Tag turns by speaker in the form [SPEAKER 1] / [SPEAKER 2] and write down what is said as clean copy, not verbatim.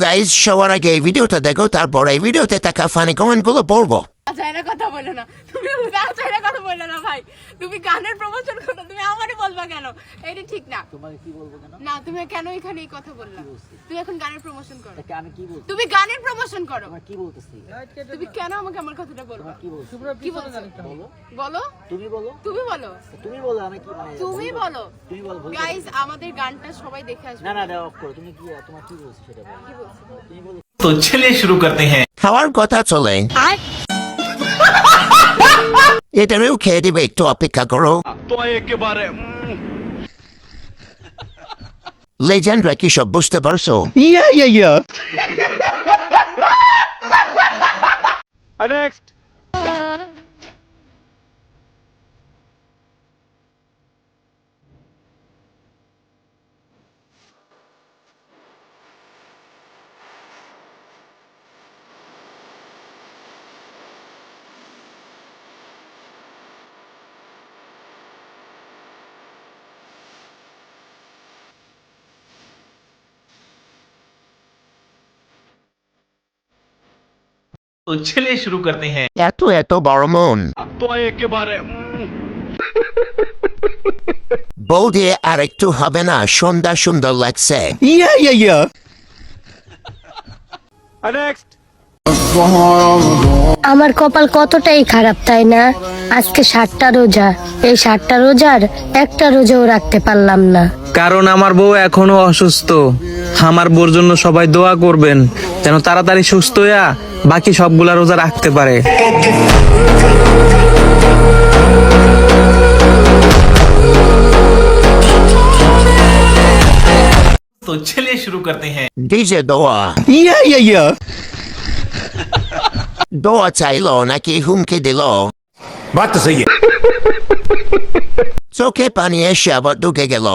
[SPEAKER 1] Guys সবার আগে এই ভিডিওটা দেখো, তারপর এই ভিডিওতে থাকা ফানি কমেন্ট গুলো পড়বো।
[SPEAKER 2] চাইনা কথা বলে না তুমি, চাইনা কথা বলে না ভাই। তুমি গানের প্রমোশন করো, তুমি আমারে বলবা কেন? এটা ঠিক না।
[SPEAKER 3] তোমাকে কি বলবো কেন?
[SPEAKER 2] না তুমি কেন এখানে এই কথা বললা? তুমি এখন গানের প্রমোশন করো।
[SPEAKER 3] তাকে আমি কি বলছি?
[SPEAKER 2] তুমি গানের প্রমোশন করো।
[SPEAKER 3] তোমার কি বলতেছি?
[SPEAKER 2] তুমি কেন আমাকে আমার কথাটা বলবা?
[SPEAKER 3] কি বলছি?
[SPEAKER 2] কি বলছো?
[SPEAKER 3] বলো।
[SPEAKER 2] বলো।
[SPEAKER 3] তুমি বলো।
[SPEAKER 2] তুমি বলো।
[SPEAKER 3] তুমি বলো, আমি কি মানে
[SPEAKER 2] তুমি বলো।
[SPEAKER 3] তুমি বলো।
[SPEAKER 2] গাইস আমাদের গানটা সবাই দেখে আসবে।
[SPEAKER 3] না না অফ করো। তুমি কি তোমার কি বলছো সেটা বলো।
[SPEAKER 2] কি বলছো?
[SPEAKER 3] তুমি বলো।
[SPEAKER 4] तो चलिए शुरू करते हैं।
[SPEAKER 1] খাওয়ার কথা চলে, এটারেও খেয়ে দিবে, একটু অপেক্ষা করো।
[SPEAKER 4] तो একেবারে
[SPEAKER 1] লেজেন্ডরা কি সব বুঝতে পারছো?
[SPEAKER 4] नेक्स्ट तो चलिए शुरू करते हैं।
[SPEAKER 1] এত এত বড় মন,
[SPEAKER 4] तो একেবারে
[SPEAKER 1] বউ দিয়ে আর একটু হবে না? সুন্দর সুন্দর লাগছে।
[SPEAKER 4] नेक्स्ट
[SPEAKER 5] আমার কপাল কতটাই খারাপ তাই না? আজকে 7টা রোজা, এই 7টা রোজার একটা রোজাও রাখতে পারলাম না।
[SPEAKER 6] কারণ আমার বউ এখনো অসুস্থ। আমার বউর জন্য সবাই দোয়া করবেন যেন তাড়াতাড়ি সুস্থ হইয়া বাকি সবগুলা রোজা রাখতে পারে।
[SPEAKER 4] तो चलिए शुरू करते हैं।
[SPEAKER 1] ডিজে দোয়া, দোয়া চাইলো নাকি হুমকি দিল?
[SPEAKER 4] बात तो सही है।
[SPEAKER 1] চোখে পানি এসে আবার ঢুকে গেল।